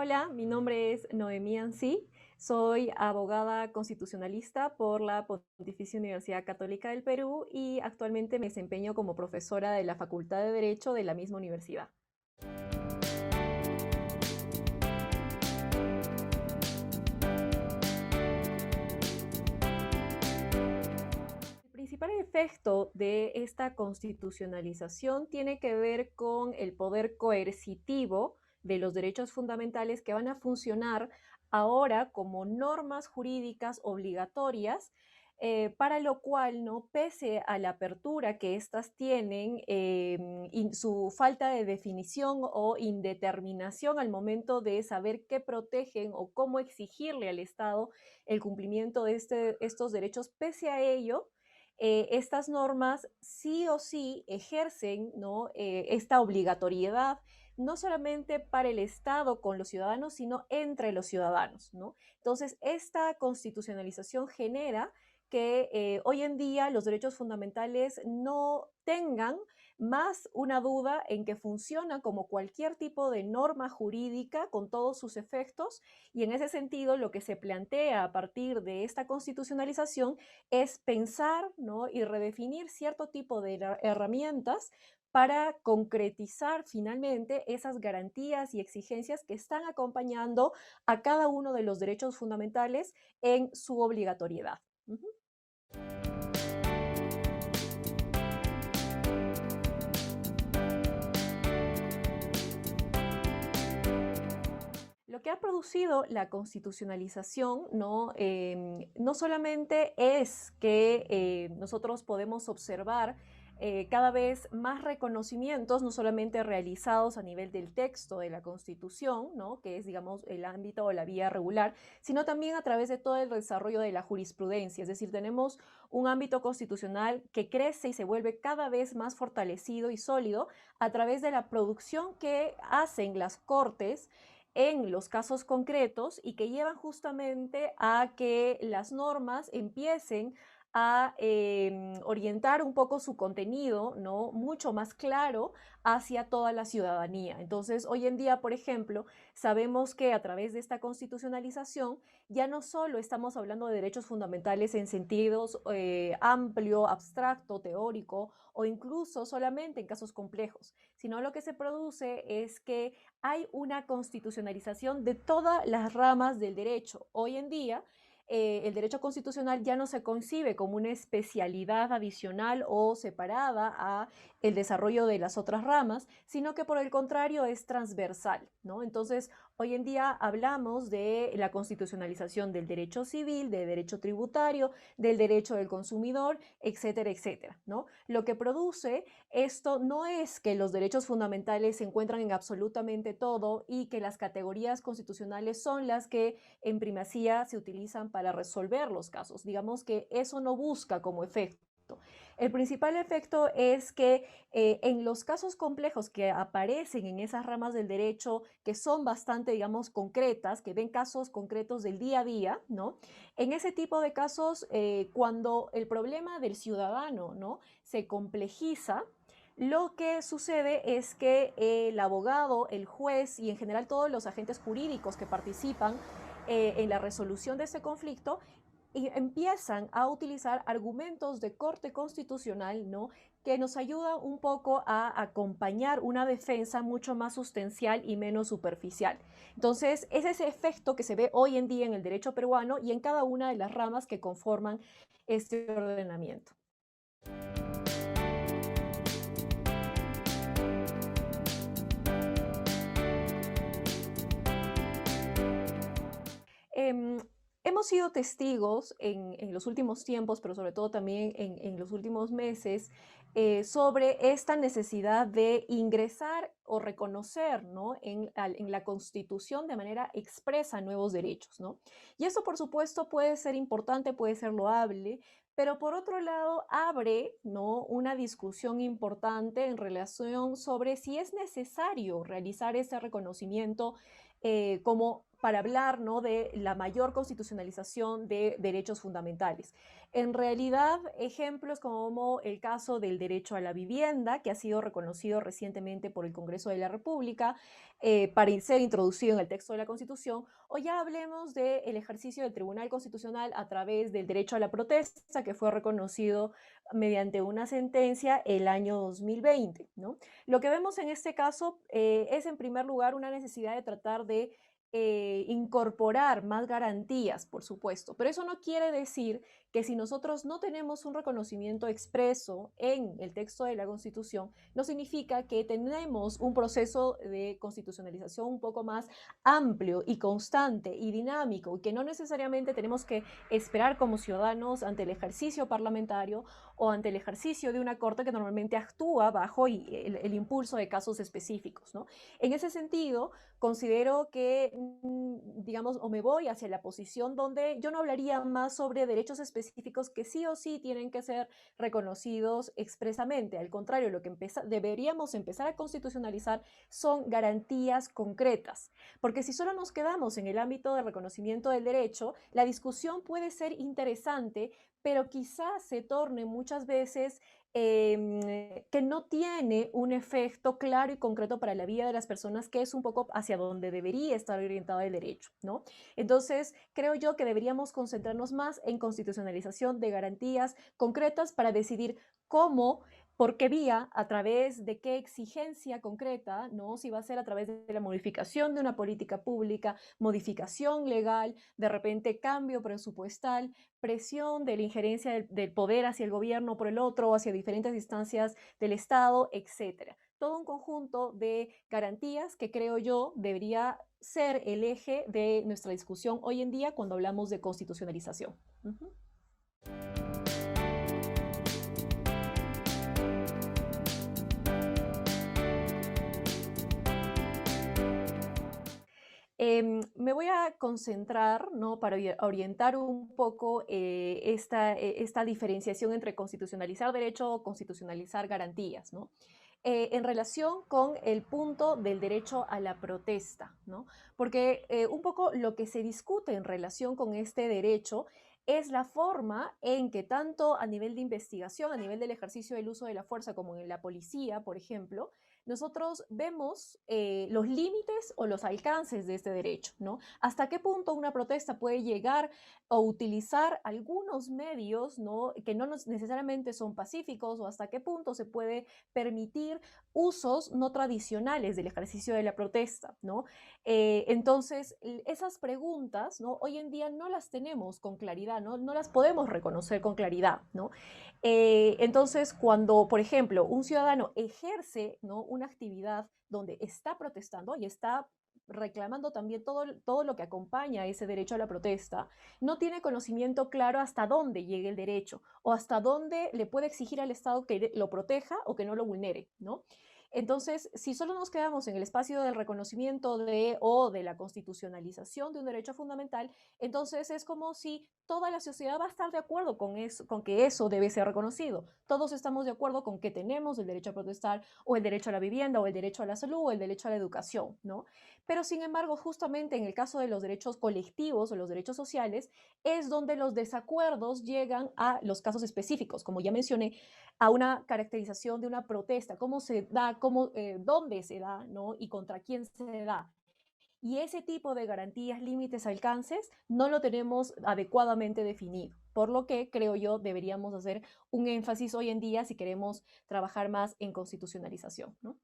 Hola, mi nombre es Noemí Ansí, soy abogada constitucionalista por la Pontificia Universidad Católica del Perú y actualmente me desempeño como profesora de la Facultad de Derecho de la misma universidad. El principal efecto de esta constitucionalización tiene que ver con el poder coercitivo de los derechos fundamentales que van a funcionar ahora como normas jurídicas obligatorias, para lo cual, ¿no? Pese a la apertura que éstas tienen, y su falta de definición o indeterminación al momento de saber qué protegen o cómo exigirle al Estado el cumplimiento de estos derechos, pese a ello, estas normas sí o sí ejercen, ¿no? Esta obligatoriedad, no solamente para el Estado con los ciudadanos, sino entre los ciudadanos, ¿no? Entonces, esta constitucionalización genera que hoy en día los derechos fundamentales no tengan más una duda en que funciona como cualquier tipo de norma jurídica con todos sus efectos, y en ese sentido lo que se plantea a partir de esta constitucionalización es pensar, ¿no? Y redefinir cierto tipo de herramientas para concretizar finalmente esas garantías y exigencias que están acompañando a cada uno de los derechos fundamentales en su obligatoriedad. Ujú. Lo que ha producido la constitucionalización, ¿no? No solamente es que nosotros podemos observar cada vez más reconocimientos, no solamente realizados a nivel del texto de la Constitución, ¿no? Que es, digamos, el ámbito o la vía regular, sino también a través de todo el desarrollo de la jurisprudencia. Es decir, tenemos un ámbito constitucional que crece y se vuelve cada vez más fortalecido y sólido a través de la producción que hacen las Cortes en los casos concretos y que llevan justamente a que las normas empiecen a orientar un poco su contenido, ¿no? Mucho más claro hacia toda la ciudadanía. Entonces, hoy en día, por ejemplo, sabemos que a través de esta constitucionalización ya no solo estamos hablando de derechos fundamentales en sentidos amplio, abstracto, teórico o incluso solamente en casos complejos, sino lo que se produce es que hay una constitucionalización de todas las ramas del derecho. Hoy en día, el derecho constitucional ya no se concibe como una especialidad adicional o separada a el desarrollo de las otras ramas, sino que por el contrario es transversal, ¿no? Entonces, hoy en día hablamos de la constitucionalización del derecho civil, del derecho tributario, del derecho del consumidor, etcétera, etcétera, ¿no? Lo que produce esto no es que los derechos fundamentales se encuentran en absolutamente todo y que las categorías constitucionales son las que en primacía se utilizan para resolver los casos. Digamos que eso no busca como efecto. El principal efecto es que en los casos complejos que aparecen en esas ramas del derecho, que son bastante, digamos, concretas, que ven casos concretos del día a día, ¿no? En ese tipo de casos, cuando el problema del ciudadano, ¿no? Se complejiza, lo que sucede es que el abogado, el juez y en general todos los agentes jurídicos que participan en la resolución de ese conflicto y empiezan a utilizar argumentos de corte constitucional, ¿no? Que nos ayudan un poco a acompañar una defensa mucho más sustancial y menos superficial. Entonces, es ese efecto que se ve hoy en día en el derecho peruano y en cada una de las ramas que conforman este ordenamiento. Em, Hemos sido testigos en los últimos tiempos, pero sobre todo también en los últimos meses, sobre esta necesidad de ingresar o reconocer, ¿no? En la Constitución de manera expresa nuevos derechos, ¿no? Y eso, por supuesto, puede ser importante, puede ser loable, pero por otro lado abre, ¿no? Una discusión importante en relación sobre si es necesario realizar ese reconocimiento como para hablar, ¿no?, de la mayor constitucionalización de derechos fundamentales. En realidad, ejemplos como el caso del derecho a la vivienda, que ha sido reconocido recientemente por el Congreso de la República, para ser introducido en el texto de la Constitución, o ya hablemos del ejercicio del Tribunal Constitucional a través del derecho a la protesta, que fue reconocido mediante una sentencia el año 2020, ¿no? Lo que vemos en este caso es, en primer lugar, una necesidad de tratar de incorporar más garantías, por supuesto, pero eso no quiere decir que si nosotros no tenemos un reconocimiento expreso en el texto de la Constitución, no significa que tenemos un proceso de constitucionalización un poco más amplio y constante y dinámico, y que no necesariamente tenemos que esperar como ciudadanos ante el ejercicio parlamentario o ante el ejercicio de una corte que normalmente actúa bajo el impulso de casos específicos, ¿no? En ese sentido, considero que, digamos, o me voy hacia la posición donde yo no hablaría más sobre derechos específicos que sí o sí tienen que ser reconocidos expresamente. Al contrario, lo que deberíamos empezar a constitucionalizar son garantías concretas, porque si solo nos quedamos en el ámbito de reconocimiento del derecho, la discusión puede ser interesante, pero quizás se torne muchas veces que no tiene un efecto claro y concreto para la vida de las personas, que es un poco hacia donde debería estar orientado el derecho, ¿no? Entonces, creo yo que deberíamos concentrarnos más en constitucionalización de garantías concretas para decidir cómo, por qué vía, a través de qué exigencia concreta, ¿no? Si va a ser a través de la modificación de una política pública, modificación legal, de repente cambio presupuestal, presión de la injerencia del poder hacia el gobierno por el otro, hacia diferentes instancias del Estado, etcétera. Todo un conjunto de garantías que creo yo debería ser el eje de nuestra discusión hoy en día cuando hablamos de constitucionalización. Uh-huh. Me voy a concentrar, ¿no?, para orientar un poco esta diferenciación entre constitucionalizar derecho o constitucionalizar garantías, ¿no? En relación con el punto del derecho a la protesta, ¿no? Porque un poco lo que se discute en relación con este derecho es la forma en que tanto a nivel de investigación, a nivel del ejercicio del uso de la fuerza, como en la policía, por ejemplo, nosotros vemos los límites o los alcances de este derecho, ¿no? Hasta qué punto una protesta puede llegar a utilizar algunos medios, ¿no?, que no necesariamente son pacíficos, o hasta qué punto se puede permitir usos no tradicionales del ejercicio de la protesta, ¿no? Entonces, esas preguntas, ¿no?, hoy en día no las tenemos con claridad, ¿no? No las podemos reconocer con claridad, ¿no? Entonces, cuando, por ejemplo, un ciudadano ejerce, ¿no?, una actividad donde está protestando y está reclamando también todo lo que acompaña a ese derecho a la protesta, no tiene conocimiento claro hasta dónde llegue el derecho o hasta dónde le puede exigir al Estado que lo proteja o que no lo vulnere, ¿no? Entonces, si solo nos quedamos en el espacio del reconocimiento o de la constitucionalización de un derecho fundamental, entonces es como si toda la sociedad va a estar de acuerdo con eso, con que eso debe ser reconocido. Todos estamos de acuerdo con que tenemos el derecho a protestar, o el derecho a la vivienda, o el derecho a la salud, o el derecho a la educación, ¿no? Pero sin embargo, justamente en el caso de los derechos colectivos o los derechos sociales, es donde los desacuerdos llegan a los casos específicos, como ya mencioné, a una caracterización de una protesta, cómo se da, dónde se da, ¿no?, y contra quién se da. Y ese tipo de garantías, límites, alcances, no lo tenemos adecuadamente definido, por lo que creo yo deberíamos hacer un énfasis hoy en día si queremos trabajar más en constitucionalización, ¿no?